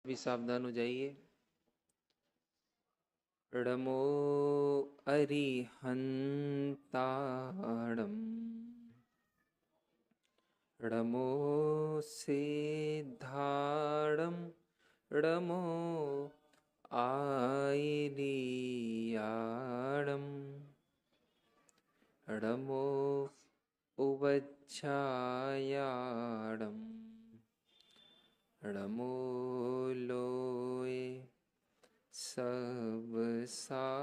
भी सावधान हो जाइए। णमो अरिहंताणम, णमो सिद्धाणम, णमो आयिरियाणम, णमो उवच्छायाणम, णमो लोये सब साहूणम।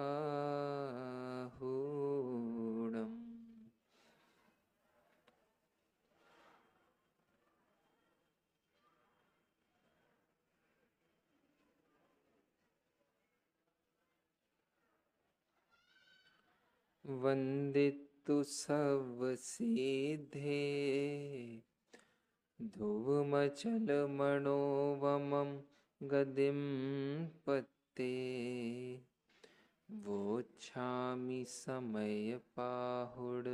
वंदितु सब सिद्धे ध्रुवमचल मनोवमं गदिं पत्ते वोच्छामि समय पाहुड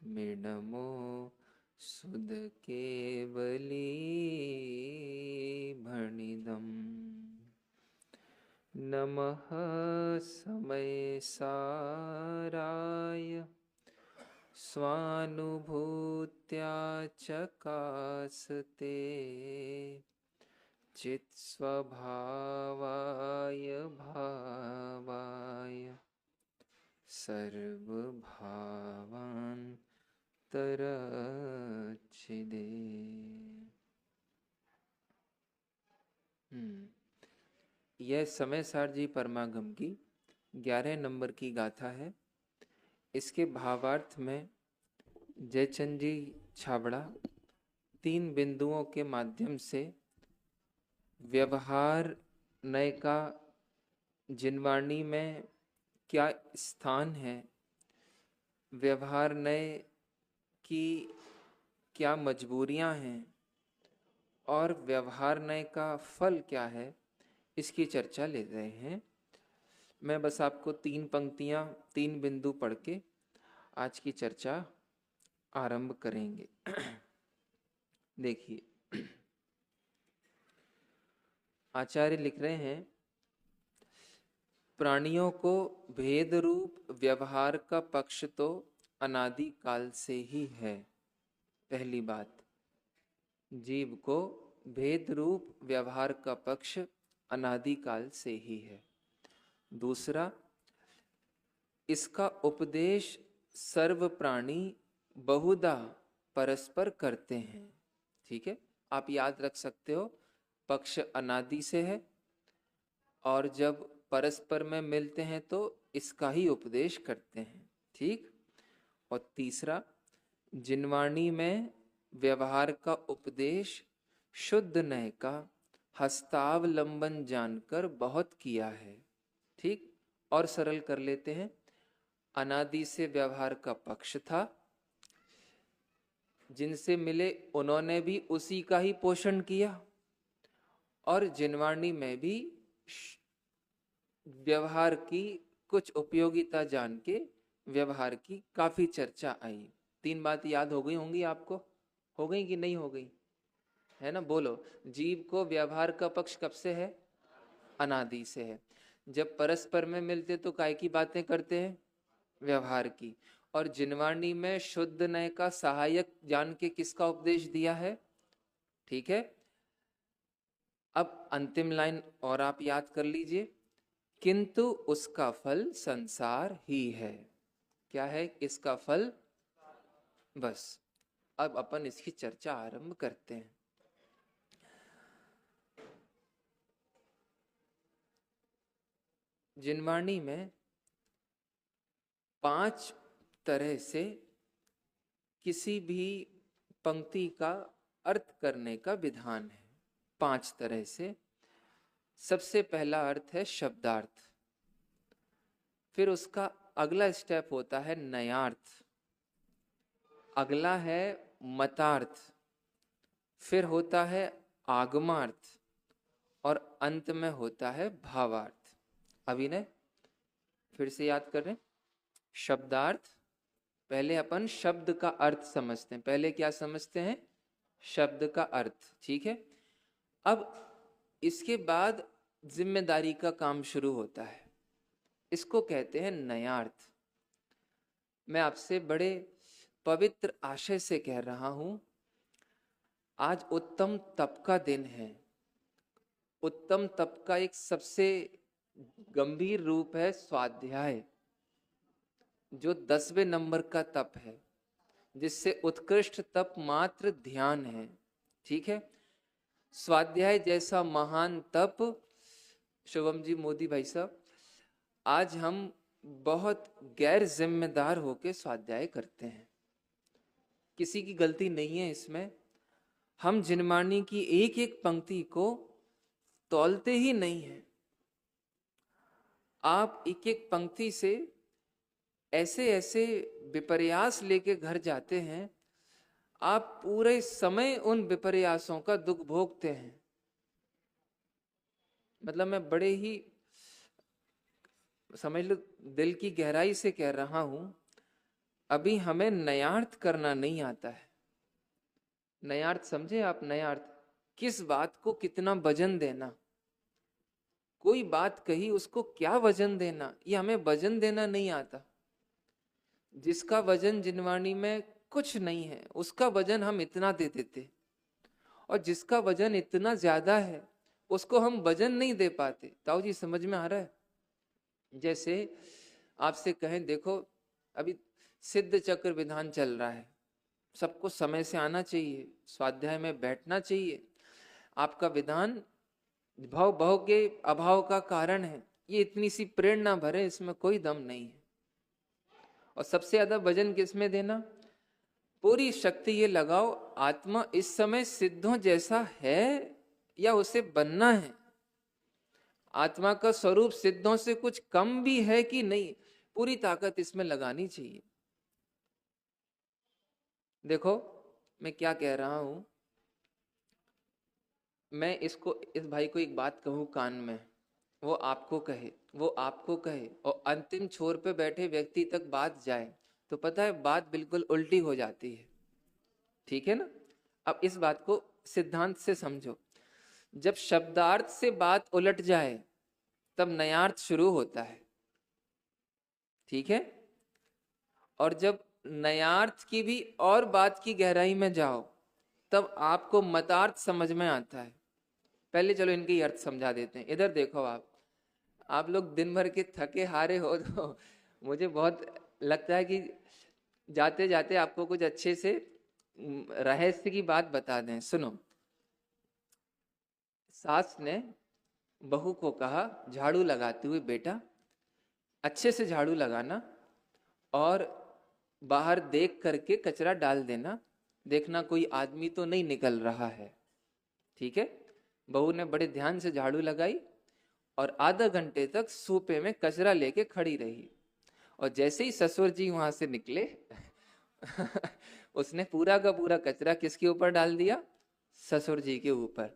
मिणमो सुध केवली भणिदम्। नमः समय साराय स्वानुभूत्या चकासते चित् स्वभावाय भावाय सर्वभावान्तरच्छिदे। यह समय सार जी परमागम की 11 नंबर की गाथा है। इसके भावार्थ में जयचंद जी छाबड़ा 3 बिंदुओं के माध्यम से व्यवहार नय का जिनवाणी में क्या स्थान है, व्यवहार नय की क्या मजबूरियां हैं और व्यवहार नय का फल क्या है, इसकी चर्चा ले रहे हैं। मैं बस आपको 3 पंक्तियां 3 बिंदु पढ़ के आज की चर्चा आरंभ करेंगे। देखिए, आचार्य लिख रहे हैं, प्राणियों को भेद रूप व्यवहार का पक्ष तो अनादि काल से ही है। पहली बात, जीव को भेद रूप व्यवहार का पक्ष अनादि काल से ही है। दूसरा, इसका उपदेश सर्व प्राणी बहुधा परस्पर करते हैं। ठीक है, आप याद रख सकते हो, पक्ष अनादि से है और जब परस्पर में मिलते हैं तो इसका ही उपदेश करते हैं। ठीक। और तीसरा, जिनवाणी में व्यवहार का उपदेश शुद्ध नय का हस्तावलंबन जानकर बहुत किया है। ठीक। और सरल कर लेते हैं, अनादि से व्यवहार का पक्ष था, जिनसे मिले उन्होंने भी उसी का ही पोषण किया और जिनवाणी में भी व्यवहार की कुछ उपयोगिता जान के व्यवहार की काफी चर्चा आई। 3 बात याद हो गई होंगी आपको, हो गई कि नहीं हो गई? है ना, बोलो। जीव को व्यवहार का पक्ष कब से है? अनादि से है। जब परस्पर में मिलते तो काय की बातें करते हैं? व्यवहार की। और जिनवाणी में शुद्ध नय का सहायक जान के किसका उपदेश दिया है? ठीक है। अब अंतिम लाइन और आप याद कर लीजिए, किंतु उसका फल संसार ही है। क्या है इसका फल? बस अब अपन इसकी चर्चा आरंभ करते हैं। जिनवाणी में 5 तरह से किसी भी पंक्ति का अर्थ करने का विधान है। 5 तरह से। सबसे पहला अर्थ है शब्दार्थ, फिर उसका अगला स्टेप होता है नयार्थ, अगला है मतार्थ, फिर होता है आगमार्थ और अंत में होता है भावार्थ। अभिनय फिर से याद कर रहे हैं। शब्दार्थ, पहले अपन शब्द का अर्थ समझते हैं। पहले क्या समझते हैं? शब्द का अर्थ। ठीक है। अब इसके बाद जिम्मेदारी का काम शुरू होता है। इसको कहते हैं नयार्थ। मैं आपसे बड़े पवित्र आशय से कह रहा हूं, आज उत्तम तप का दिन है। उत्तम तप का एक सबसे गंभीर रूप है स्वाध्याय, जो 10वें नंबर का तप है, जिससे उत्कृष्ट तप मात्र ध्यान है। ठीक है, स्वाध्याय जैसा महान तप, शुभम जी, मोदी भाई साहब, आज हम बहुत गैर जिम्मेदार होकर स्वाध्याय करते हैं। किसी की गलती नहीं है इसमें। हम जिनवाणी की एक एक पंक्ति को तौलते ही नहीं है। आप एक एक पंक्ति से ऐसे ऐसे विपर्यास लेके घर जाते हैं, आप पूरे समय उन विपर्यासों का दुख भोगते हैं। मतलब मैं बड़े ही, समझ लो, दिल की गहराई से कह रहा हूं, अभी हमें नयार्थ करना नहीं आता है। नयार्थ समझे आप? नयार्थ, किस बात को कितना वजन देना, कोई बात कही उसको क्या वजन देना, ये हमें वजन देना नहीं आता। जिसका वजन जिनवाणी में कुछ नहीं है, उसका वजन हम इतना दे देते, और जिसका वजन इतना ज्यादा है उसको हम वजन नहीं दे पाते। ताऊ जी, समझ में आ रहा है? जैसे आपसे कहें, देखो अभी सिद्ध चक्र विधान चल रहा है, सबको समय से आना चाहिए, स्वाध्याय में बैठना चाहिए। आपका विधान भव भव के अभाव का कारण है, ये इतनी सी प्रेरणा भरे, इसमें कोई दम नहीं है। और सबसे ज्यादा वजन किसमें देना? पूरी शक्ति ये लगाओ, आत्मा इस समय सिद्धों जैसा है या उसे बनना है। आत्मा का स्वरूप सिद्धों से कुछ कम भी है कि नहीं, पूरी ताकत इसमें लगानी चाहिए। देखो मैं क्या कह रहा हूं, मैं इस भाई को एक बात कहूं कान में, वो आपको कहे, वो आपको कहे, और अंतिम छोर पे बैठे व्यक्ति तक बात जाए, तो पता है बात बिल्कुल उल्टी हो जाती है। ठीक है ना? अब इस बात को सिद्धांत से समझो। जब शब्दार्थ से बात उलट जाए तब नयार्थ शुरू होता है। ठीक है? और जब नयार्थ की भी और बात की गहराई में जाओ तब आपको मतार्थ समझ में आता है। पहले चलो इनके अर्थ समझा देते हैं। इधर देखो, आप लोग दिन भर के थके हारे हो, तो मुझे बहुत लगता है कि जाते जाते आपको कुछ अच्छे से रहस्य की बात बता दें। सुनो, सास ने बहू को कहा झाड़ू लगाते हुए, बेटा अच्छे से झाड़ू लगाना और बाहर देख करके कचरा डाल देना, देखना कोई आदमी तो नहीं निकल रहा है। ठीक है? बहू ने बड़े ध्यान से झाड़ू लगाई और आधा घंटे तक सूपे में कचरा लेके खड़ी रही, और जैसे ही ससुर जी वहां से निकले उसने पूरा का पूरा कचरा किसके ऊपर डाल दिया? ससुर जी के ऊपर।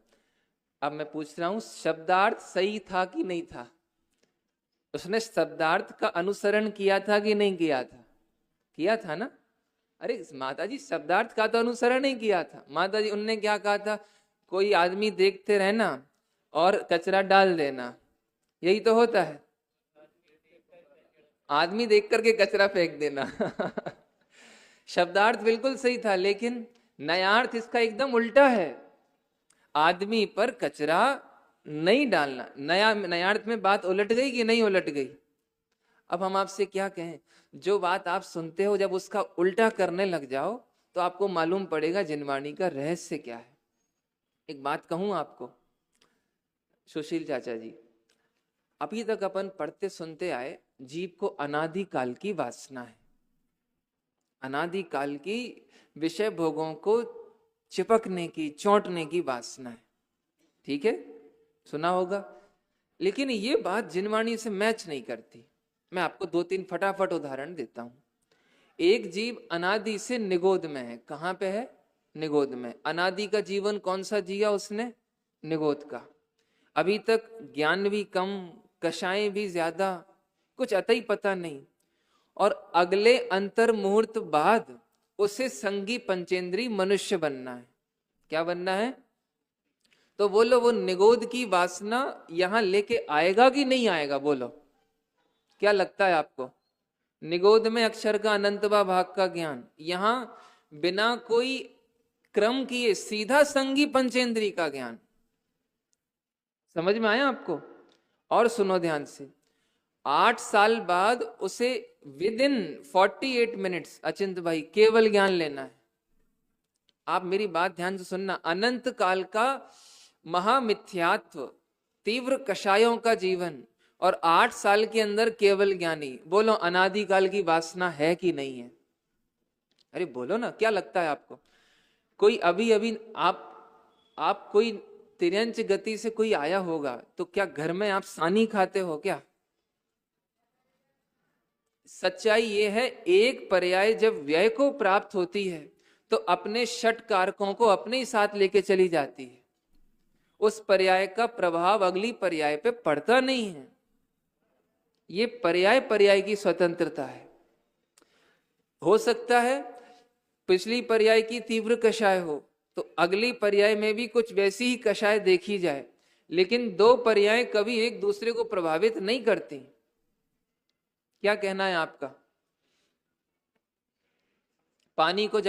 अब मैं पूछ रहा हूं, शब्दार्थ सही था कि नहीं था? उसने शब्दार्थ का अनुसरण किया था कि नहीं किया था? किया था ना? अरे माता जी, शब्दार्थ का तो अनुसरण नहीं किया था। माता जी उनने क्या कहा था? कोई आदमी देखते रहना और कचरा डाल देना, यही तो होता है। आदमी देख करके कचरा फेंक देना शब्दार्थ बिल्कुल सही था, लेकिन नयार्थ इसका एकदम उल्टा है। आदमी पर कचरा नहीं डालना। नयार्थ में बात उलट गई कि नहीं उलट गई? अब हम आपसे क्या कहें, जो बात आप सुनते हो जब उसका उल्टा करने लग जाओ तो आपको मालूम पड़ेगा जिनवाणी का रहस्य क्या है। एक बात कहूं आपको, सुशील चाचा जी, अभी तक अपन पढ़ते सुनते आए, जीव को अनादि काल की वासना है, अनादि काल की विषय भोगों को चिपकने की, चौंटने की वासना है। ठीक है, सुना होगा। लेकिन ये बात जिनवाणी से मैच नहीं करती। मैं आपको 2-3 फटाफट उदाहरण देता हूं। एक जीव अनादि से निगोद में है। कहां पे है? निगोद में। अनादि का जीवन कौन सा जिया उसने? निगोद का। अभी तक ज्ञान भी कम, कषाएं भी ज्यादा, कुछ अतई पता नहीं, और अगले अंतर मुहूर्त बाद उसे संगी पंचेंद्री मनुष्य बनना है। क्या बनना है? तो बोलो वो निगोद की वासना यहां लेके आएगा कि नहीं आएगा? बोलो क्या लगता है आपको? निगोद में अक्षर का अनंतवा भाग का ज्ञान, यहां बिना कोई क्रम किए सीधा संगी पंचेंद्री का ज्ञान। समझ में आया आपको? और सुनो ध्यान से, 8 साल बाद उसे विद इन 48 मिनट्स अचिंत भाई केवल ज्ञान लेना है। आप मेरी बात ध्यान से सुनना। अनंत काल का महामिथ्यात्व, तीव्र कषायों का जीवन और 8 साल के अंदर केवल ज्ञानी। बोलो अनादिकाल की वासना है कि नहीं है? अरे बोलो ना, क्या लगता है आपको? कोई अभी अभी आप कोई तिरंच गति से कोई आया होगा तो क्या घर में आप सानी खाते हो क्या? सच्चाई ये है, एक पर्याय जब व्यय को प्राप्त होती है तो अपने षट कारकों को अपने ही साथ लेके चली जाती है। उस पर्याय का प्रभाव अगली पर्याय पे पड़ता नहीं है। ये पर्याय पर्याय की स्वतंत्रता है। हो सकता है पिछली पर्याय की तीव्र कषाय हो तो अगली पर्याय में भी कुछ वैसी ही कषाय देखी जाए, लेकिन दो पर्याय कभी एक दूसरे को प्रभावित नहीं करती। क्या कहना है आपका? पानी को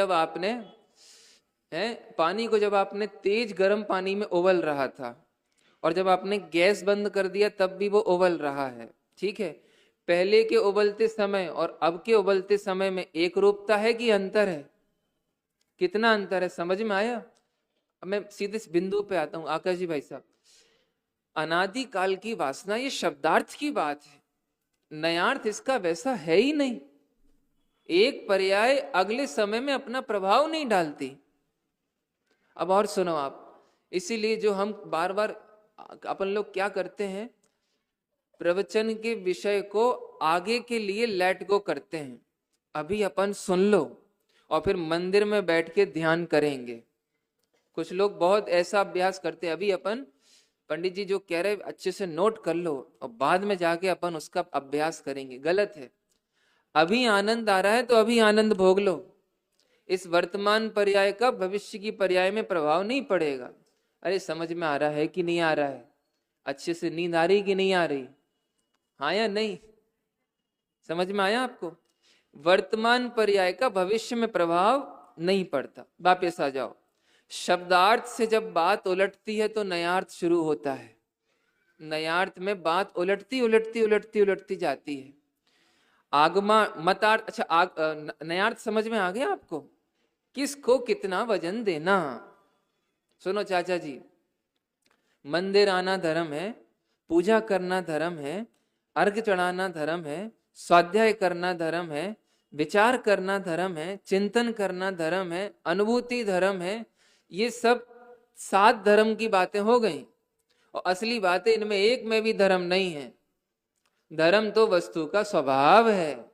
जब आपने तेज गर्म पानी में उबल रहा था और जब आपने गैस बंद कर दिया तब भी वो उबल रहा है, ठीक है? पहले के उबलते समय और अब के उबलते समय में एक रूपता है कि अंतर है? कितना अंतर है? समझ में आया? अब मैं सीधे इस बिंदु पे आता हूं। आकाश जी भाई साहब, अनादि काल की वासना ये शब्दार्थ की बात है, नयार्थ इसका वैसा है ही नहीं। एक पर्याय अगले समय में अपना प्रभाव नहीं डालती। अब और सुनो आप, इसीलिए जो हम बार बार अपन लोग क्या करते हैं, प्रवचन के विषय को आगे के लिए लेट गो करते हैं। अभी अपन सुन लो और फिर मंदिर में बैठ के ध्यान करेंगे। कुछ लोग बहुत ऐसा अभ्यास करते हैं, अभी अपन पंडित जी जो कह रहे अच्छे से नोट कर लो और बाद में जाके अपन उसका अभ्यास करेंगे। गलत है। अभी आनंद आ रहा है तो अभी आनंद भोग लो। इस वर्तमान पर्याय का भविष्य की पर्याय में प्रभाव नहीं पड़ेगा। अरे समझ में आ रहा है कि नहीं आ रहा है? अच्छे से नींद आ रही कि नहीं आ रही? हाँ या नहीं? समझ में आया आपको? वर्तमान पर्याय का भविष्य में प्रभाव नहीं पड़ता। वापस आ जाओ। शब्दार्थ से जब बात उलटती है तो नयार्थ शुरू होता है। नयार्थ में बात उलटती जाती है। आगमा मतार्थ, अच्छा नयार्थ समझ में आ गया आपको? किसको कितना वजन देना। सुनो चाचा जी, मंदिर आना धर्म है, पूजा करना धर्म है, अर्घ चढ़ाना धर्म है, स्वाध्याय करना धर्म है, विचार करना धर्म है, चिंतन करना धर्म है, अनुभूति धर्म है। ये सब 7 धर्म की बातें हो गई और असली बातें इनमें एक में भी धर्म नहीं है। धर्म तो वस्तु का स्वभाव है।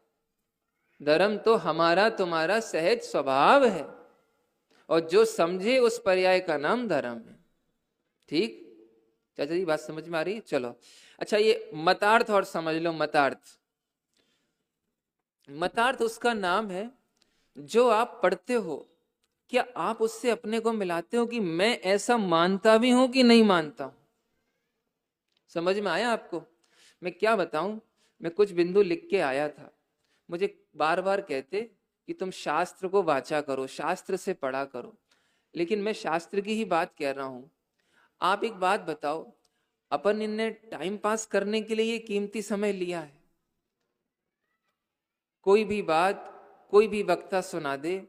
धर्म तो हमारा तुम्हारा सहज स्वभाव है और जो समझे उस पर्याय का नाम धर्म है। ठीक चाचा जी, बात समझ में आ रही है? चलो अच्छा, ये मतार्थ और समझ लो। मतार्थ उसका नाम है जो आप पढ़ते हो। क्या आप उससे अपने को मिलाते हो कि मैं ऐसा मानता भी हूं कि नहीं मानता हूं? समझ में आया आपको? मैं क्या बताऊं, मैं कुछ बिंदु लिख के आया था। मुझे बार बार कहते कि तुम शास्त्र को वाचा करो, शास्त्र से पढ़ा करो, लेकिन मैं शास्त्र की ही बात कह रहा हूं। आप एक बात बताओ, अपन इनने टाइम पास करने के लिए ये कीमती समय लिया है। कोई भी बात कोई भी वक्ता सुना दे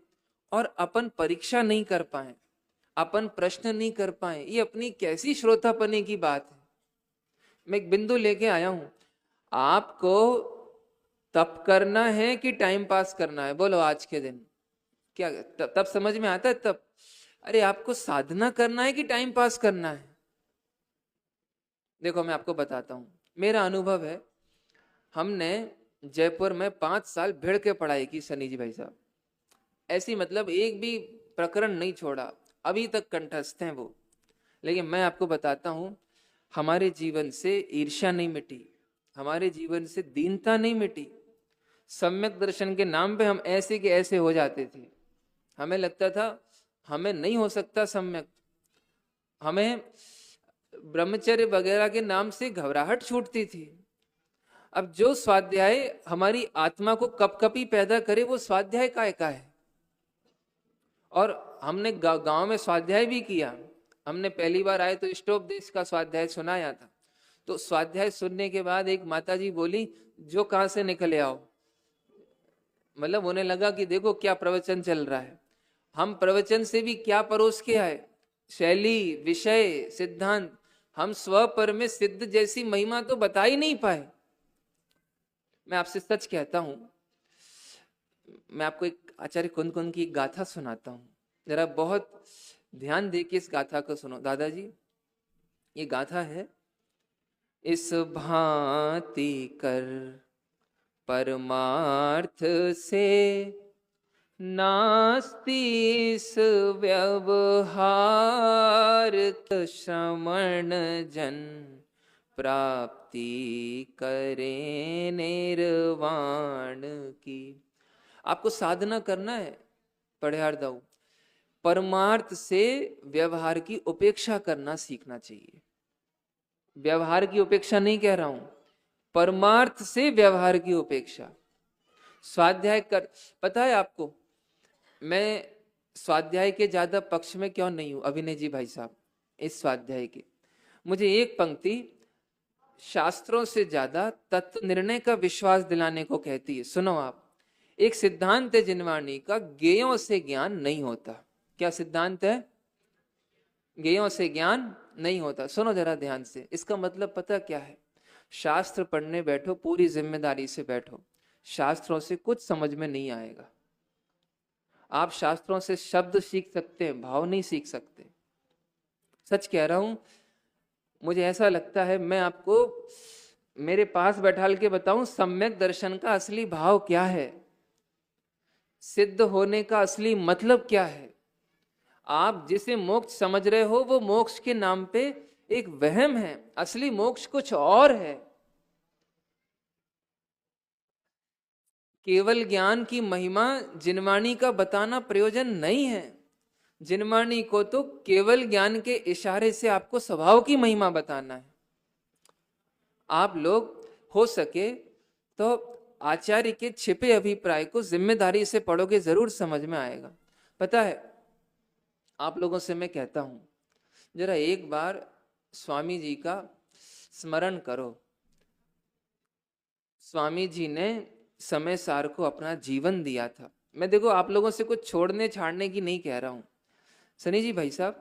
और अपन परीक्षा नहीं कर पाए, अपन प्रश्न नहीं कर पाए, ये अपनी कैसी श्रोतापने की बात है। मैं एक बिंदु लेके आया हूं। आपको तप करना है कि टाइम पास करना है? बोलो आज के दिन क्या तब समझ में आता है? तब अरे आपको साधना करना है कि टाइम पास करना है? देखो मैं आपको बताता हूं, मेरा अनुभव है। हमने जयपुर में 5 साल भिड़ के पढ़ाई की सनी जी भाई साहब, ऐसी मतलब एक भी प्रकरण नहीं छोड़ा, अभी तक कंठस्थ हैं वो। लेकिन मैं आपको बताता हूं, हमारे जीवन से ईर्ष्या नहीं मिटी, हमारे जीवन से दीनता नहीं मिटी। सम्यक दर्शन के नाम पे हम ऐसे के ऐसे हो जाते थे। हमें लगता था हमें नहीं हो सकता सम्यक, हमें ब्रह्मचर्य वगैरह के नाम से घबराहट छूटती थी। अब जो स्वाध्याय हमारी आत्मा को कपकपी पैदा करे वो स्वाध्याय काय का है। और हमने गांव में स्वाध्याय भी किया। हमने पहली बार आए तो इष्टोपदेश का स्वाध्याय सुनाया था। तो स्वाध्याय सुनने के बाद एक माताजी बोली, जो कहां से निकले आओ। मतलब उन्हें लगा कि देखो क्या प्रवचन चल रहा है। हम प्रवचन से भी क्या परोस के आए, शैली, विषय, सिद्धांत। हम स्वपर में सिद्ध जैसी महिमा तो बता ही नहीं पाए। मैं आपसे सच कहता हूं, मैं आपको एक आचार्य कुंद की गाथा सुनाता हूं। जरा बहुत ध्यान दे के इस गाथा को सुनो। दादाजी, ये गाथा है, इस भांति कर परमार्थ से नास्ति इस व्यवहार, श्रमण जन प्राप्ति करें निर्वाण की। आपको साधना करना है पढ़ियार दाऊ, परमार्थ से व्यवहार की उपेक्षा करना सीखना चाहिए। व्यवहार की उपेक्षा नहीं कह रहा हूं, परमार्थ से व्यवहार की उपेक्षा। स्वाध्याय कर, पता है आपको मैं स्वाध्याय के ज्यादा पक्ष में क्यों नहीं हूं अभिनय जी भाई साहब। इस स्वाध्याय के मुझे एक पंक्ति शास्त्रों से ज्यादा तत्व निर्णय का विश्वास दिलाने को कहती है। सुनो आप, एक सिद्धांत है जिनवाणी का, गेयों से ज्ञान नहीं होता। क्या सिद्धांत है? गेयों से ज्ञान नहीं होता। सुनो जरा ध्यान से, इसका मतलब पता क्या है? शास्त्र पढ़ने बैठो, पूरी जिम्मेदारी से बैठो। शास्त्रों से कुछ समझ में नहीं आएगा। आप शास्त्रों से शब्द सीख सकते हैं, भाव नहीं सीख सकते। सच कह रहा हूं, मुझे ऐसा लगता है मैं आपको मेरे पास बैठाल के बताऊं सम्यक दर्शन का असली भाव क्या है, सिद्ध होने का असली मतलब क्या है। आप जिसे मोक्ष समझ रहे हो वो मोक्ष के नाम पे एक वहम है, असली मोक्ष कुछ और है। केवल ज्ञान की महिमा जिनवाणी का बताना प्रयोजन नहीं है। जिनवाणी को तो केवल ज्ञान के इशारे से आपको स्वभाव की महिमा बताना है। आप लोग हो सके तो आचार्य के छिपे अभिप्राय को जिम्मेदारी से पढ़ोगे, जरूर समझ में आएगा। पता है, आप लोगों से मैं कहता हूं, जरा एक बार स्वामी जी का स्मरण करो। स्वामी जी ने समय सार को अपना जीवन दिया था। मैं देखो आप लोगों से कुछ छोड़ने छाड़ने की नहीं कह रहा हूं। सनी जी भाई साहब,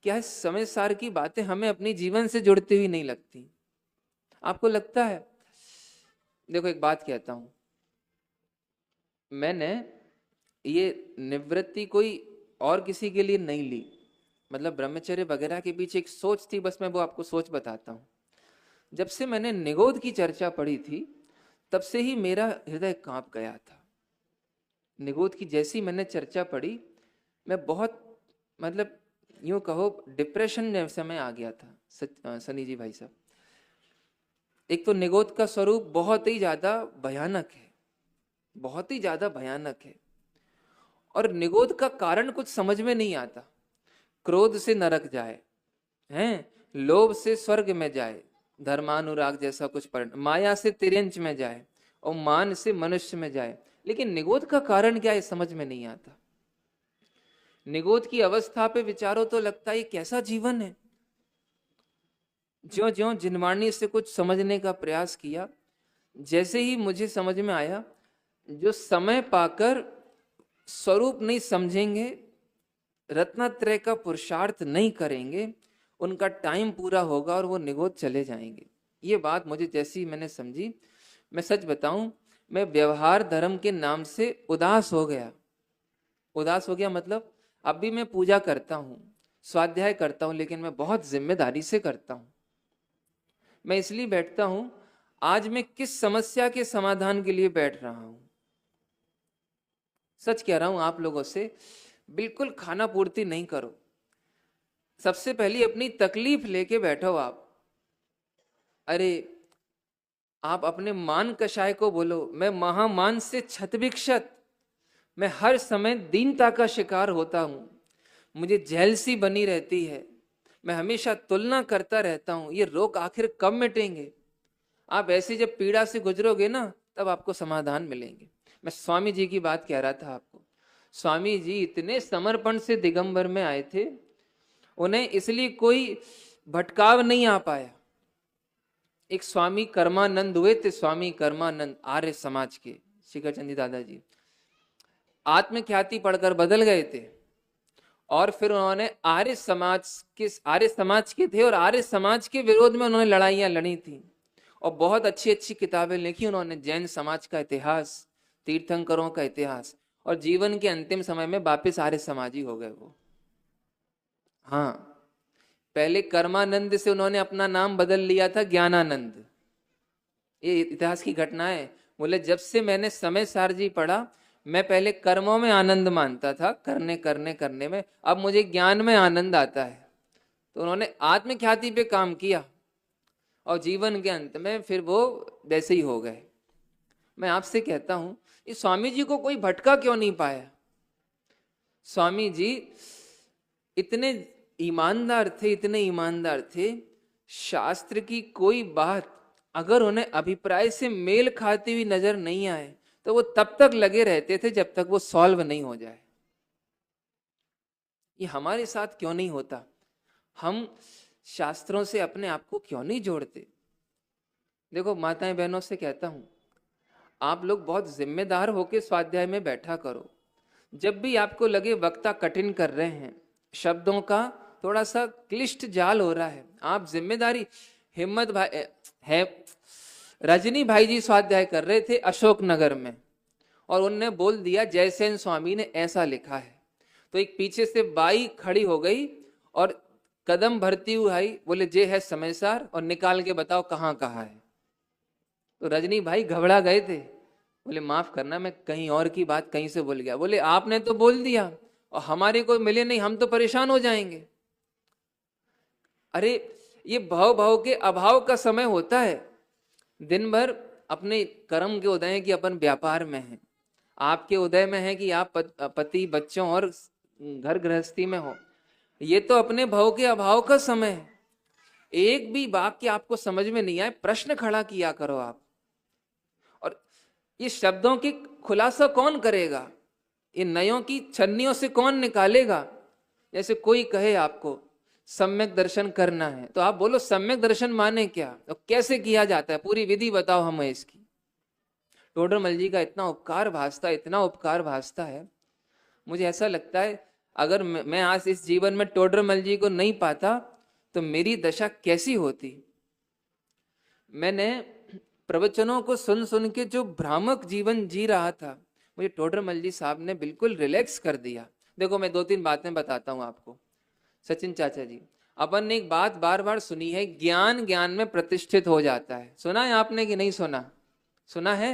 क्या है, समय सार की बातें हमें अपने जीवन से जुड़ती हुई नहीं लगती? आपको लगता है? देखो एक बात कहता हूं, मैंने ये निवृत्ति कोई और किसी के लिए नहीं ली। मतलब ब्रह्मचर्य वगैरह के पीछे एक सोच थी, बस मैं वो आपको सोच बताता हूं। जब से मैंने निगोध की चर्चा पढ़ी थी तब से ही मेरा हृदय कांप गया था। निगोध की जैसी मैंने चर्चा पढ़ी, मैं बहुत मतलब यूं कहो डिप्रेशन में समय आ गया था। सनी जी भाई साहब, एक तो निगोध का स्वरूप बहुत ही ज्यादा भयानक है, बहुत ही ज्यादा भयानक है। और निगोध का कारण कुछ समझ में नहीं आता। क्रोध से नरक जाए, हैं, लोभ से स्वर्ग में जाए, धर्मानुराग जैसा कुछ पढ़, माया से तिरंच में जाए और मान से मनुष्य में जाए। लेकिन निगोध का कारण क्या है समझ में नहीं आता। निगोध की अवस्था पे विचारो तो लगता है कैसा जीवन है। ज्यों ज्यों जिनवाणी से कुछ समझने का प्रयास किया, जैसे ही मुझे समझ में आया, जो समय पाकर स्वरूप नहीं समझेंगे, रत्नत्रय का पुरुषार्थ नहीं करेंगे, उनका टाइम पूरा होगा और वो निगोध चले जाएंगे। ये बात मुझे जैसी मैंने समझी, मैं सच बताऊं, मैं व्यवहार धर्म के नाम से उदास हो गया। उदास हो गया मतलब अब भी मैं पूजा करता हूं, स्वाध्याय करता हूं, लेकिन मैं बहुत जिम्मेदारी से करता हूं। मैं इसलिए बैठता हूं, आज मैं किस समस्या के समाधान के लिए बैठ रहा हूं। सच कह रहा हूं आप लोगों से, बिल्कुल खाना पूर्ति नहीं करो। सबसे पहले अपनी तकलीफ लेके बैठो आप। अरे आप अपने मान कषाय को बोलो, मैं महामान से क्षतविक्षत, मैं हर समय दीनता का शिकार होता हूं, मुझे जेलसी बनी रहती है, मैं हमेशा तुलना करता रहता हूं, ये रोग आखिर कब मिटेंगे। आप ऐसे जब पीड़ा से गुजरोगे ना, तब आपको समाधान मिलेंगे। मैं स्वामी जी की बात कह रहा था आपको। स्वामी जी इतने समर्पण से दिगंबर में आए थे, उन्हें इसलिए कोई भटकाव नहीं आ पाया। एक स्वामी कर्मानंद हुए थे, स्वामी कर्मानंद आर्य समाज के, शिखरचंद जी दादाजी आत्मख्याति पढ़कर बदल गए थे। और फिर उन्होंने आर्य समाज के थे और आर्य समाज के विरोध में उन्होंने लड़ाइयां लड़ी थी और बहुत अच्छी अच्छी किताबें लिखी उन्होंने, जैन समाज का इतिहास, तीर्थंकरों का इतिहास। और जीवन के अंतिम समय में वापस आर्य समाजी हो गए वो। हाँ, पहले कर्मानंद से उन्होंने अपना नाम बदल लिया था ज्ञानानंद। ये इतिहास की घटना है। बोले जब से मैंने समय सार जी पढ़ा, मैं पहले कर्मों में आनंद मानता था, करने करने करने में, अब मुझे ज्ञान में आनंद आता है। तो उन्होंने आत्मख्याति पे काम किया और जीवन के अंत में फिर वो वैसे ही हो गए। मैं आपसे कहता हूं, इस स्वामी जी को कोई भटका क्यों नहीं पाया। स्वामी जी इतने ईमानदार थे, इतने ईमानदार थे, शास्त्र की कोई बात अगर उन्हें अभिप्राय से मेल खाती हुई नजर नहीं आए तो वो तब तक लगे रहते थे जब तक वो सॉल्व नहीं हो जाए। ये हमारे साथ क्यों नहीं होता। हम शास्त्रों से अपने आप को क्यों नहीं जोड़ते। देखो माताएं बहनों से कहता हूं, आप लोग बहुत जिम्मेदार होकर स्वाध्याय में बैठा करो। जब भी आपको लगे वक्ता कठिन कर रहे हैं, शब्दों का थोड़ा सा क्लिष्ट जाल हो रहा है, आप जिम्मेदारी, हिम्मत भाई है, रजनी भाई जी स्वाध्याय कर रहे थे अशोकनगर में और उनने बोल दिया जयसेन स्वामी ने ऐसा लिखा है। तो एक पीछे से बाई खड़ी हो गई और कदम भरती हुई आई, बोले जे है समय सार और निकाल के बताओ कहाँ कहाँ है। तो रजनी भाई घबरा गए थे, बोले माफ करना मैं कहीं और की बात कहीं से बोल गया। बोले आपने तो बोल दिया और हमारे को मिले नहीं, हम तो परेशान हो जाएंगे। अरे ये भाव के अभाव का समय होता है। दिन भर अपने कर्म के उदय की अपन व्यापार में है, आपके उदय में है कि आप पति बच्चों और घर गृहस्थी में हो। ये तो अपने भाव के अभाव का समय है। एक भी वाक्य आपको समझ में नहीं आए, प्रश्न खड़ा किया करो आप। और ये शब्दों की खुलासा कौन करेगा, ये नयों की छन्नियों से कौन निकालेगा। जैसे कोई कहे आपको सम्यक दर्शन करना है, तो आप बोलो सम्यक दर्शन माने क्या, तो कैसे किया जाता है, पूरी विधि बताओ हमें इसकी। टोडरमल जी का इतना उपकार भासता है, इतना उपकार भासता है। मुझे ऐसा लगता है अगर मैं आज इस जीवन में टोडरमल जी को नहीं पाता तो मेरी दशा कैसी होती। मैंने प्रवचनों को सुन सुन के जो भ्रामक जीवन जी रहा था, मुझे टोडरमल जी साहब ने बिल्कुल रिलैक्स कर दिया। देखो मैं 2-3 बातें बताता हूं आपको। सचिन चाचा जी, अपन ने एक बात बार बार सुनी है, ज्ञान ज्ञान में प्रतिष्ठित हो जाता है। सुना है आपने कि नहीं सुना? सुना है।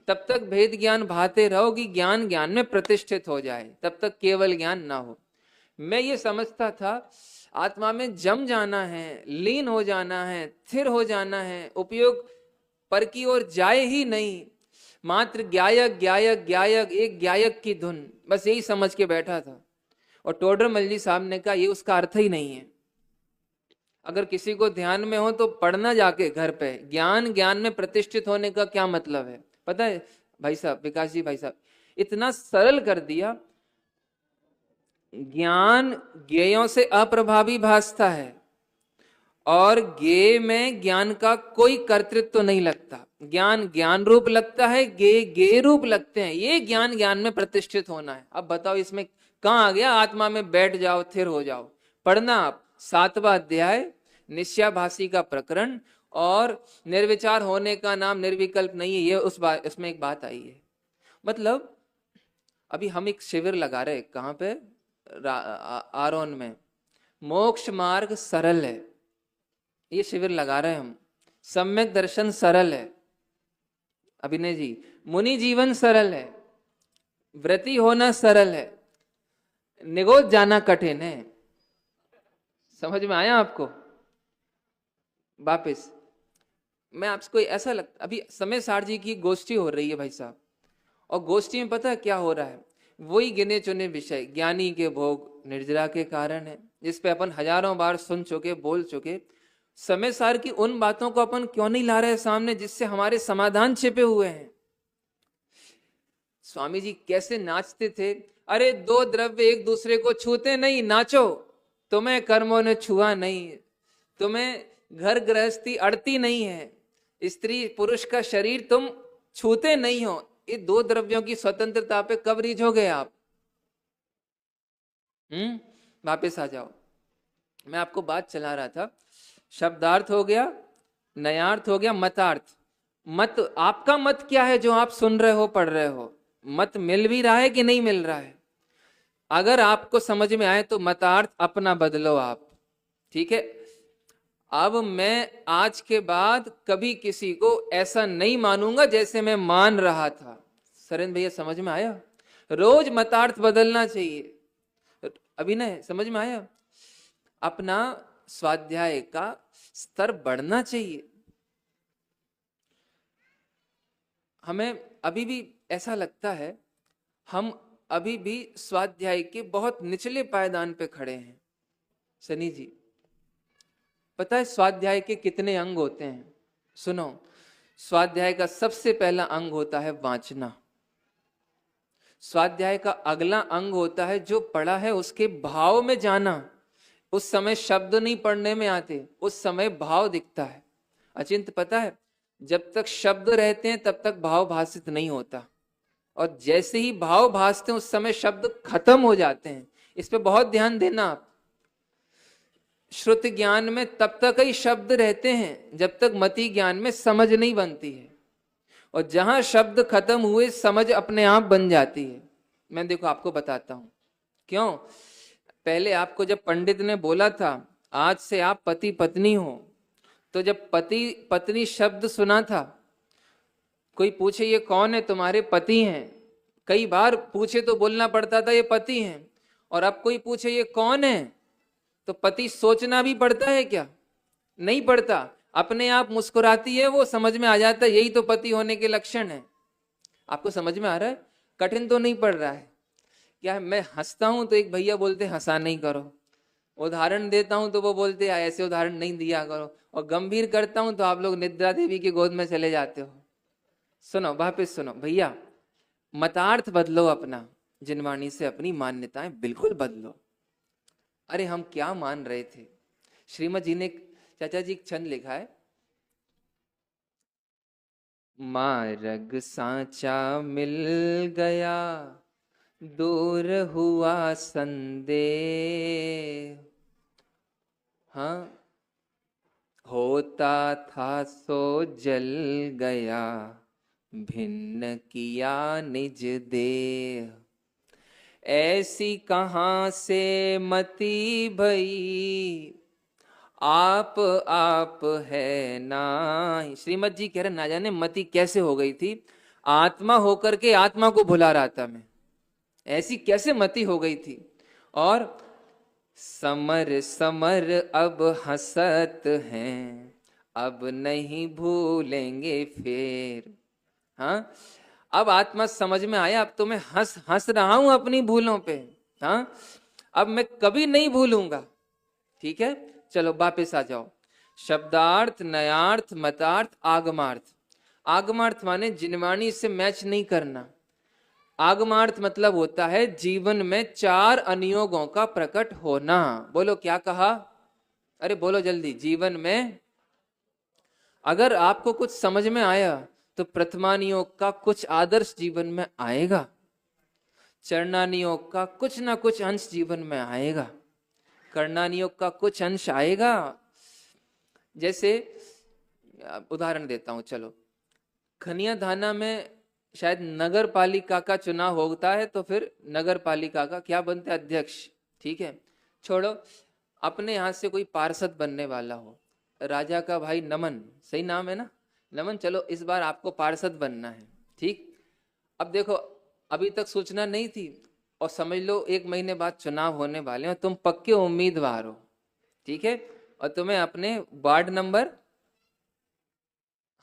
तब तक भेद ज्ञान भाते रहो कि ज्ञान ज्ञान में प्रतिष्ठित हो जाए, तब तक केवल ज्ञान ना हो। मैं ये समझता था आत्मा में जम जाना है, लीन हो जाना है, स्थिर हो जाना है, उपयोग पर की ओर जाए ही नहीं, मात्र ज्ञायक ज्ञायक ज्ञायक, एक ज्ञायक की धुन, बस यही समझ के बैठा था। और टोडरमल जी साहब ने कहा ये उसका अर्थ ही नहीं है। अगर किसी को ध्यान में हो तो पढ़ना जाके घर पे, ज्ञान ज्ञान में प्रतिष्ठित होने का क्या मतलब है पता है भाई साहब, विकास जी भाई साहब, इतना सरल कर दिया। ज्ञान ज्ञेयों से अप्रभावी भासता है और ज्ञेय में ज्ञान का कोई कर्तृत्व तो नहीं लगता। ज्ञान ज्ञान रूप लगता है, ज्ञेय ज्ञेय रूप लगते हैं। ये ज्ञान ज्ञान में प्रतिष्ठित होना है। अब बताओ इसमें कहां आ गया आत्मा में बैठ जाओ, स्थिर हो जाओ। पढ़ना आप 7वां अध्याय निश्चयाभासी का प्रकरण, और निर्विचार होने का नाम निर्विकल्प नहीं है, ये उसमें एक बात आई है। मतलब अभी हम एक शिविर लगा रहे, कहां पे, आरोन में, मोक्ष मार्ग सरल है, ये शिविर लगा रहे हैं हम। सम्यक दर्शन सरल है अभिनय जी, मुनि जीवन सरल है, व्रती होना सरल है, निगोद जाना कठिन है। समझ में आया आपको? वापिस मैं आपको ऐसा लगता, अभी समय सार जी की गोष्ठी हो रही है भाई साहब, और गोष्ठी में पता है क्या हो रहा है, वही गिने चुने विषय, ज्ञानी के भोग, निर्जरा के कारण है, जिस पे अपन हजारों बार सुन चुके, बोल चुके। समय सार की उन बातों को अपन क्यों नहीं ला रहे सामने जिससे हमारे समाधान छिपे हुए हैं। स्वामी जी कैसे नाचते थे, अरे दो द्रव्य एक दूसरे को छूते नहीं, नाचो। तुम्हें कर्मों ने छुआ नहीं, तुम्हें घर गृहस्थी अड़ती नहीं है, स्त्री पुरुष का शरीर तुम छूते नहीं हो। ये दो द्रव्यों की स्वतंत्रता पे कब रीझोगे आप? वापिस आ जाओ। मैं आपको बात चला रहा था, शब्दार्थ हो गया, नयार्थ हो गया, मतार्थ। मत, आपका मत क्या है जो आप सुन रहे हो, पढ़ रहे हो? मत मिल भी रहा है कि नहीं मिल रहा है? अगर आपको समझ में आए तो मतार्थ अपना बदलो आप, ठीक है। अब मैं आज के बाद कभी किसी को ऐसा नहीं मानूंगा जैसे मैं मान रहा था। सरेंद्र भैया समझ में आया? रोज मतार्थ बदलना चाहिए। अभिनय समझ में आया? अपना स्वाध्याय का स्तर बढ़ना चाहिए। हमें अभी भी ऐसा लगता है हम अभी भी स्वाध्याय के बहुत निचले पायदान पे खड़े हैं। सनी जी, पता है स्वाध्याय के कितने अंग होते हैं? सुनो, स्वाध्याय का सबसे पहला अंग होता है वांचना। स्वाध्याय का अगला अंग होता है जो पढ़ा है उसके भाव में जाना। उस समय शब्द नहीं पढ़ने में आते, उस समय भाव दिखता है। अचिंत पता है, जब तक शब्द रहते हैं तब तक भाव भाषित नहीं होता, और जैसे ही भाव भासते हैं उस समय शब्द खत्म हो जाते हैं। इस पे बहुत ध्यान देना आप। श्रुति ज्ञान में तब तक ही शब्द रहते हैं जब तक मति ज्ञान में समझ नहीं बनती है, और जहां शब्द खत्म हुए समझ अपने आप बन जाती है। मैं देखो आपको बताता हूं क्यों। पहले आपको जब पंडित ने बोला था आज से आप पति पत्नी हो, तो जब पति पत्नी शब्द सुना था, कोई पूछे ये कौन है, तुम्हारे पति हैं, कई बार पूछे तो बोलना पड़ता था ये पति हैं। और अब कोई पूछे ये कौन है, तो पति सोचना भी पड़ता है क्या? नहीं पड़ता, अपने आप मुस्कुराती है, वो समझ में आ जाता है यही तो पति होने के लक्षण है। आपको समझ में आ रहा है? कठिन तो नहीं पड़ रहा है क्या? मैं हंसता हूं तो एक भैया बोलते हंसा नहीं करो, उदाहरण देता हूं तो वो बोलते ऐसे उदाहरण नहीं दिया करो, और गंभीर करता हूं तो आप लोग निद्रा देवी की गोद में चले जाते हो। सुनो, वापिस सुनो भैया, मतार्थ बदलो अपना, जिनवाणी से अपनी मान्यताएं बिल्कुल बदलो। अरे हम क्या मान रहे थे? श्रीमद जी ने, चाचा जी एक छंद लिखा है, मार्ग सांचा मिल गया, दूर हुआ संदेह, हाँ होता था सो जल गया, भिन्न किया निज देह, ऐसी कहां से मति भई, आप है ना। श्रीमद जी कह रहे ना जाने मति कैसे हो गई थी, आत्मा होकर के आत्मा को भुला रहा था मैं, ऐसी कैसे मति हो गई थी। और समर समर अब हंसत हैं, अब नहीं भूलेंगे फिर। हाँ, अब आत्मा समझ में आया, अब तो मैं हंस हंस रहा हूं अपनी भूलों पे। हाँ, अब मैं कभी नहीं भूलूंगा। ठीक है, चलो वापिस आ जाओ। शब्दार्थ, नयार्थ, मतार्थ, आगमार्थ। आगमार्थ माने जिनवाणी से मैच नहीं करना। आगमार्थ मतलब होता है जीवन में चार अनियोगों का प्रकट होना। बोलो क्या कहा? अरे बोलो जल्दी। जीवन में अगर आपको कुछ समझ में आया तो प्रथमानियोग का कुछ आदर्श जीवन में आएगा, चरणानियोग का कुछ ना कुछ अंश जीवन में आएगा, कर्णानियोग का कुछ अंश आएगा। जैसे उदाहरण देता हूं, चलो खनिया धाना में शायद नगर पालिका का चुनाव होता है, तो फिर नगर पालिका का क्या बनते हैं? अध्यक्ष। ठीक है, छोड़ो, अपने यहां से कोई पार्षद बनने वाला हो, राजा का भाई नमन, सही नाम है ना, नमन, चलो इस बार आपको पार्षद बनना है। ठीक, अब देखो अभी तक सूचना नहीं थी, और समझ लो 1 महीने बाद चुनाव होने वाले हैं, तुम पक्के उम्मीदवार हो। ठीक है, और तुम्हें अपने वार्ड नंबर,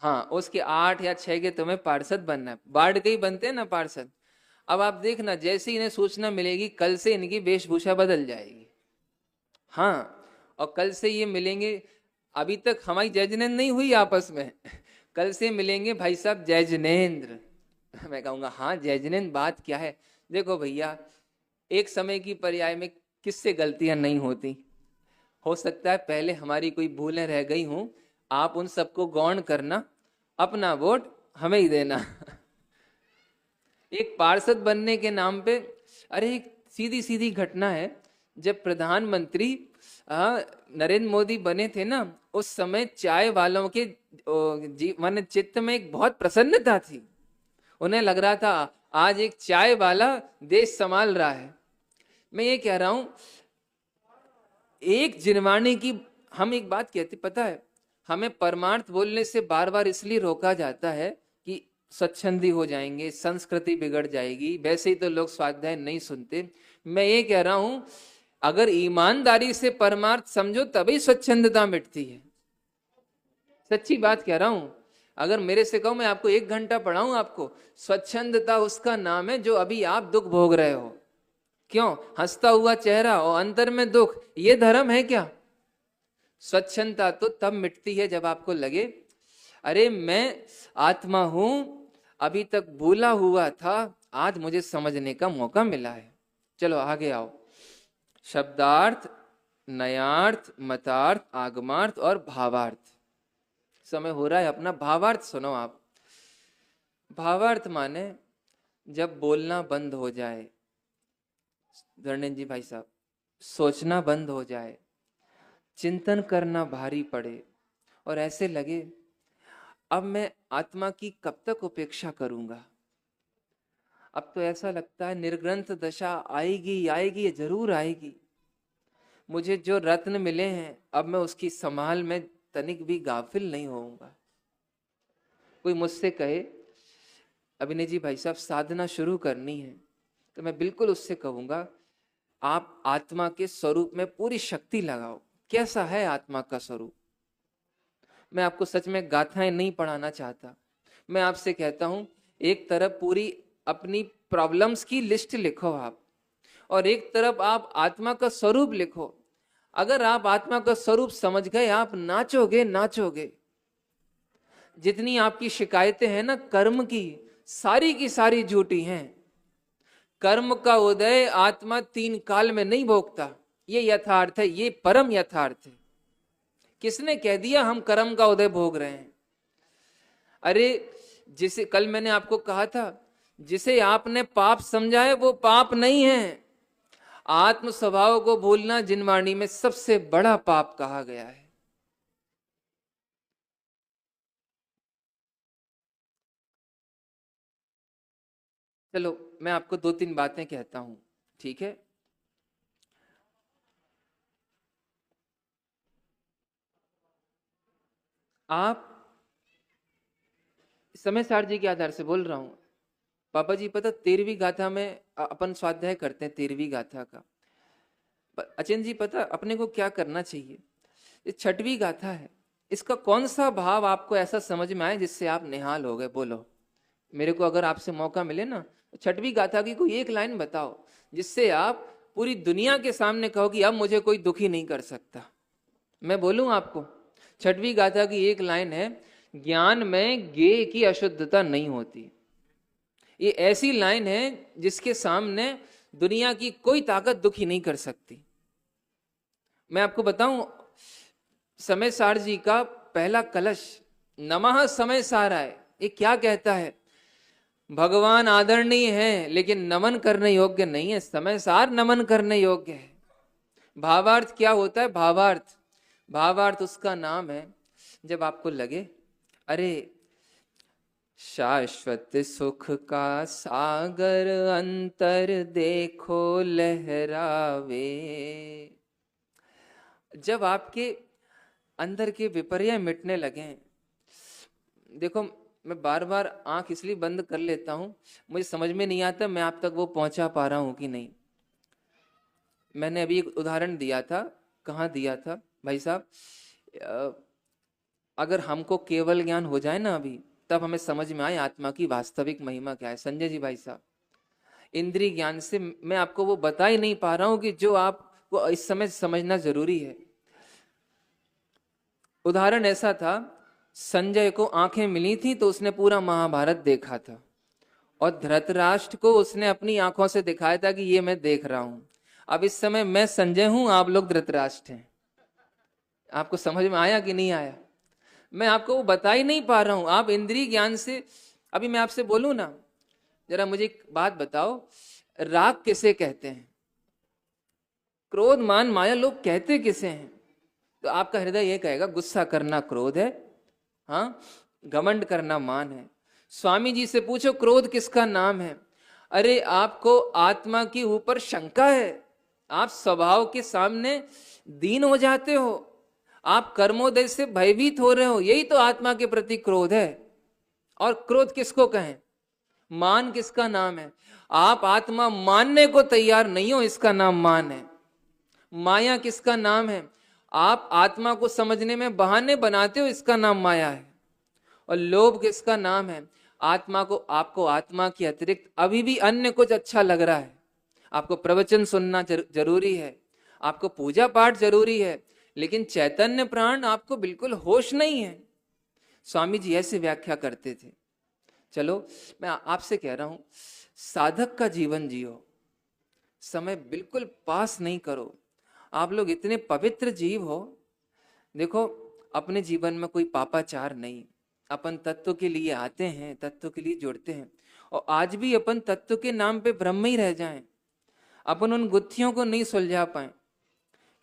हाँ उसके 8 या 6 के तुम्हें पार्षद बनना है। वार्ड के ही बनते हैं ना पार्षद। अब आप देखना, जैसे इन्हें सूचना मिलेगी कल से इनकी वेशभूषा बदल जाएगी। हाँ, और कल से ये मिलेंगे, अभी तक हमारी जय जिनेन्द्र नहीं हुई आपस में, कल से मिलेंगे भाई साहब जय जिनेन्द्र। मैं कहूँगा हाँ जय जिनेन्द्र, बात क्या है? देखो भैया, एक समय की पर्याय में किससे गलतियां नहीं होती। हो सकता है पहले हमारी कोई भूलें रह गई हों, आप उन सबको गौण करना, अपना वोट हमें ही देना। एक पार्षद बनने के नाम पे, अरे एक सीधी सीधी घटना है, जब प्रधानमंत्री नरेंद्र मोदी बने थे ना, उस समय चाय वालों के मन चित्त में एक बहुत प्रसन्नता थी। उन्हें लग रहा था आज एक चाय वाला देश संभाल रहा है। मैं ये कह रहा हूं, एक जिनवाणी की, हम एक बात कहते, पता है हमें परमार्थ बोलने से बार बार इसलिए रोका जाता है कि स्वच्छंदी हो जाएंगे, संस्कृति बिगड़ जाएगी, वैसे ही तो लोग स्वाध्याय नहीं सुनते। मैं ये कह रहा हूं, अगर ईमानदारी से परमार्थ समझो तभी स्वच्छंदता मिटती है। सच्ची बात कह रहा हूं। अगर मेरे से कहो मैं आपको 1 घंटा पढ़ाऊं, आपको स्वच्छंदता उसका नाम है जो अभी आप दुख भोग रहे हो। क्यों? हंसता हुआ चेहरा और अंतर में दुख, ये धर्म है क्या? स्वच्छंदता तो तब मिटती है जब आपको लगे अरे मैं आत्मा हूं, अभी तक भूला हुआ था, आज मुझे समझने का मौका मिला है। चलो आगे आओ। शब्दार्थ, नयार्थ, मतार्थ, आगमार्थ और भावार्थ। समय हो रहा है अपना। भावार्थ सुनो आप। भावार्थ माने जब बोलना बंद हो जाए, धर्मेंद्र जी भाई साहब, सोचना बंद हो जाए, चिंतन करना भारी पड़े और ऐसे लगे अब मैं आत्मा की कब तक उपेक्षा करूंगा। अब तो ऐसा लगता है निर्ग्रंथ दशा आएगी आएगी, जरूर आएगी। मुझे जो रत्न मिले हैं अब मैं उसकी संभाल में तनिक भी गाफिल नहीं होऊंगा। कोई मुझसे कहे अभिनय जी भाई साहब साधना शुरू करनी है, तो मैं बिल्कुल उससे कहूंगा आप आत्मा के स्वरूप में पूरी शक्ति लगाओ। कैसा है आत्मा का स्वरूप? मैं आपको सच में गाथाएं नहीं पढ़ाना चाहता। मैं आपसे कहता हूं, एक तरफ पूरी अपनी प्रॉब्लम्स की लिस्ट लिखो आप, और एक तरफ आप आत्मा का स्वरूप लिखो। अगर आप आत्मा का स्वरूप समझ गए, आप नाचोगे नाचोगे। जितनी आपकी शिकायतें हैं ना कर्म की सारी झूठी हैं। कर्म का उदय आत्मा 3 काल में नहीं भोगता, ये यथार्थ है, ये परम यथार्थ है। किसने कह दिया हम कर्म का उदय भोग रहे हैं? अरे जिसे कल मैंने आपको कहा था, जिसे आपने पाप समझा है वो पाप नहीं है। आत्म स्वभाव को भूलना जिनवाणी में सबसे बड़ा पाप कहा गया है। चलो मैं आपको 2-3 बातें कहता हूं, ठीक है? आप समय सार जी के आधार से बोल रहा हूं। पापा जी पता 13वीं गाथा में अपन स्वाध्याय करते हैं 13वीं गाथा का। अचिन जी पता अपने को क्या करना चाहिए? ये 6वीं गाथा है, इसका कौन सा भाव आपको ऐसा समझ में आए जिससे आप निहाल हो गए? बोलो मेरे को, अगर आपसे मौका मिले ना, 6वीं गाथा की कोई एक लाइन बताओ जिससे आप पूरी दुनिया के सामने कहो कि अब मुझे कोई दुखी नहीं कर सकता। मैं बोलूं आपको, 6वीं गाथा की एक लाइन है, ज्ञान में गे की अशुद्धता नहीं होती। ये ऐसी लाइन है जिसके सामने दुनिया की कोई ताकत दुखी नहीं कर सकती। मैं आपको बताऊं, समय सार जी का पहला कलश नमः समय साराय, ये क्या कहता है? भगवान आदरणीय है लेकिन नमन करने योग्य नहीं है, समय सार नमन करने योग्य है। भावार्थ क्या होता है? भावार्थ, भावार्थ उसका नाम है जब आपको लगे अरे शाश्वत सुख का सागर अंतर देखो लहरावे। जब आपके अंदर के विपर्य मिटने लगे, देखो मैं बार बार आंख इसलिए बंद कर लेता हूं, मुझे समझ में नहीं आता मैं आप तक वो पहुंचा पा रहा हूं कि नहीं। मैंने अभी एक उदाहरण दिया था, कहाँ दिया था भाई साहब? अगर हमको केवल ज्ञान हो जाए ना अभी, तब हमें समझ में आए आत्मा की वास्तविक महिमा क्या है। संजय जी भाई साहब, इंद्रिय ज्ञान से मैं आपको वो बता ही नहीं पा रहा हूं कि जो आपको इस समय समझना जरूरी है। उदाहरण ऐसा था, संजय को आंखें मिली थी तो उसने पूरा महाभारत देखा था, और धृतराष्ट्र को उसने अपनी आंखों से दिखाया था कि ये मैं देख रहा हूं। अब इस समय मैं संजय हूं, आप लोग धृतराष्ट्र हैं। आपको समझ में आया कि नहीं आया? मैं आपको वो बता ही नहीं पा रहा हूं, आप इंद्रिय ज्ञान से। अभी मैं आपसे बोलूं ना, जरा मुझे एक बात बताओ, राग किसे कहते हैं? क्रोध मान माया लोग कहते किसे हैं? तो आपका हृदय ये कहेगा गुस्सा करना क्रोध है, हाँ, घमंड करना मान है। स्वामी जी से पूछो क्रोध किसका नाम है? अरे आपको आत्मा के ऊपर शंका है, आप स्वभाव के सामने दीन हो जाते हो, आप कर्मोदय से भयभीत हो रहे हो, यही तो आत्मा के प्रति क्रोध है। और क्रोध किसको कहें? मान किसका नाम है? आप आत्मा मानने को तैयार नहीं हो, इसका नाम मान है। माया किसका नाम है? आप आत्मा को समझने में बहाने बनाते हो, इसका नाम माया है। और लोभ किसका नाम है? आत्मा को, आपको आत्मा के अतिरिक्त अभी भी अन्य कुछ अच्छा लग रहा है। आपको प्रवचन सुनना जरूरी है, आपको पूजा पाठ जरूरी है, लेकिन चैतन्य प्राण आपको बिल्कुल होश नहीं है। स्वामी जी ऐसे व्याख्या करते थे। चलो मैं आपसे कह रहा हूं, साधक का जीवन जियो, समय बिल्कुल पास नहीं करो। आप लोग इतने पवित्र जीव हो, देखो अपने जीवन में कोई पापाचार नहीं, अपन तत्व के लिए आते हैं, तत्व के लिए जुड़ते हैं, और आज भी अपन तत्व के नाम पे ब्रह्म ही रह जाएं, अपन उन गुत्थियों को नहीं सुलझा पाए।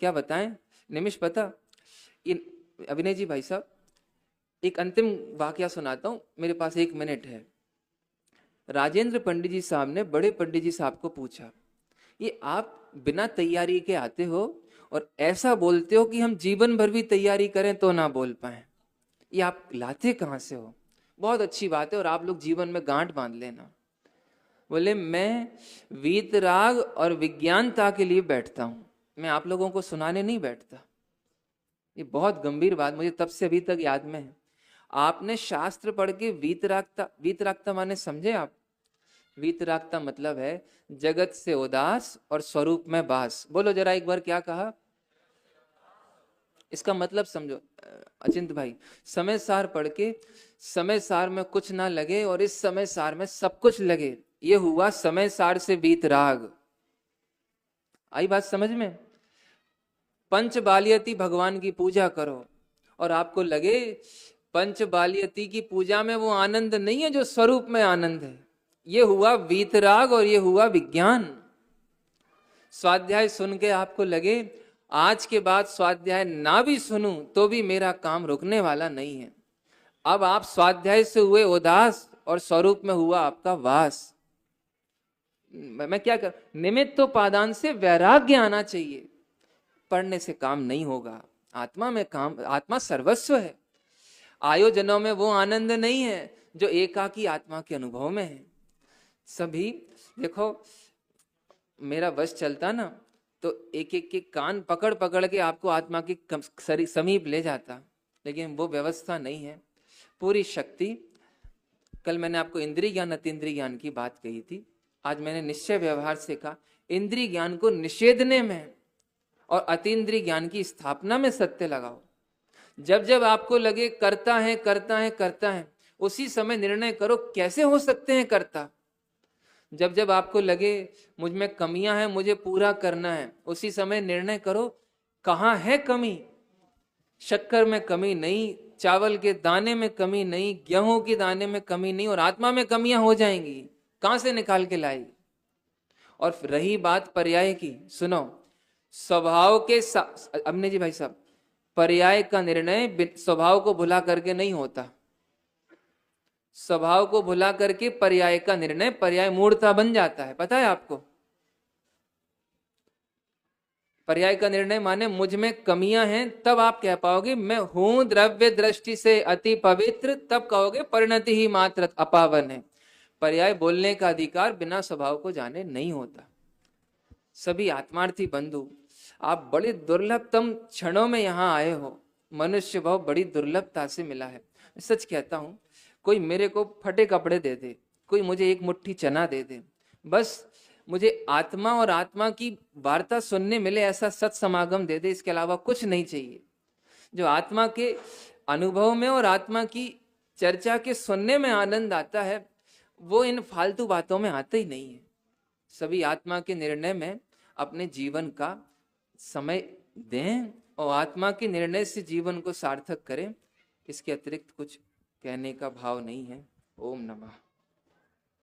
क्या बताएं निमिष, पता अभिनय जी भाई साहब, एक अंतिम वाकया सुनाता हूं, मेरे पास 1 मिनट है। राजेंद्र पंडित जी साहब ने बड़े पंडित जी साहब को पूछा, ये आप बिना तैयारी के आते हो और ऐसा बोलते हो कि हम जीवन भर भी तैयारी करें तो ना बोल पाए, ये आप लाते कहां से हो? बहुत अच्छी बात है, और आप लोग जीवन में गांठ बांध लेना। बोले मैं वीतराग और विज्ञानता के लिए बैठता हूं, मैं आप लोगों को सुनाने नहीं बैठता। ये बहुत गंभीर बात मुझे तब से अभी तक याद में है। आपने शास्त्र पढ़ के वीतरागता, वीतरागता माने समझे आप? वीतरागता मतलब है जगत से उदास और स्वरूप में बास। बोलो जरा एक बार, क्या कहा? इसका मतलब समझो अचिंत भाई, समय सार पढ़ के समय सार में कुछ ना लगे और इस समय सार में सब कुछ लगे, ये हुआ समय सार से वीतराग। आई बात समझ में? पंच बालियती भगवान की पूजा करो और आपको लगे पंच बालियती की पूजा में वो आनंद नहीं है जो स्वरूप में आनंद है, ये हुआ वीतराग और ये हुआ विज्ञान। स्वाध्याय सुन के आपको लगे आज के बाद स्वाध्याय ना भी सुनूं तो भी मेरा काम रुकने वाला नहीं है, अब आप स्वाध्याय से हुए उदास और स्वरूप में हुआ आपका वास। मैं क्या कर, निमित्त पादान से वैराग्य आना चाहिए, पढ़ने से काम नहीं होगा, आत्मा में काम, आत्मा सर्वस्व है। आयोजनों में वो आनंद नहीं है जो एकाकी आत्मा के अनुभव में है। सभी देखो, मेरा वश चलता ना तो एक एक के कान पकड़ पकड़ के आपको आत्मा के समीप ले जाता, लेकिन वो व्यवस्था नहीं है। पूरी शक्ति, कल मैंने आपको इंद्रिय ज्ञान अतीन्द्रिय ज्ञान की बात कही थी, आज मैंने निश्चय व्यवहार से कहा इंद्रिय ज्ञान को निषेधने में और अतीन्द्रिय ज्ञान की स्थापना में सत्य लगाओ। जब जब आपको लगे करता है करता है करता है, उसी समय निर्णय करो कैसे हो सकते हैं करता। जब जब आपको लगे मुझ में कमियां हैं, मुझे पूरा करना है, उसी समय निर्णय करो कहां है कमी। शक्कर में कमी नहीं, चावल के दाने में कमी नहीं, गेहूं के दाने में कमी नहीं, और आत्मा में कमियां हो जाएंगी, कहां से निकाल के लाई। और रही बात पर्याय की, सुनो, स्वभाव के अमने जी भाई साहब, पर्याय का निर्णय स्वभाव को भुला करके नहीं होता। स्वभाव को भुला करके पर्याय का निर्णय, पर्याय मूर्ता बन जाता है, पता है आपको? पर्याय का निर्णय माने मुझ में कमियां हैं, तब आप कह पाओगे मैं हूं द्रव्य दृष्टि से अति पवित्र, तब कहोगे परिणति ही मात्र अपावन है। पर्याय बोलने का अधिकार बिना स्वभाव को जाने नहीं होता। सभी आत्मार्थी बंधु, आप बड़ी दुर्लभतम क्षणों में यहां आए हो, मनुष्य भाव बड़ी दुर्लभता से मिला है। सच कहता हूं, कोई मेरे को फटे कपड़े दे दे, कोई मुझे एक मुट्ठी चना दे दे, बस मुझे आत्मा और आत्मा की वार्ता सुनने मिले, ऐसा सत्समागम दे दे, इसके अलावा कुछ नहीं चाहिए। जो आत्मा के अनुभव में और आत्मा की चर्चा के सुनने में आनंद आता है, वो इन फालतू बातों में आता ही नहीं है। सभी आत्मा के निर्णय में अपने जीवन का समय दें और आत्मा के निर्णय से जीवन को सार्थक करें। इसके अतिरिक्त कुछ कहने का भाव नहीं है। ओम नमः।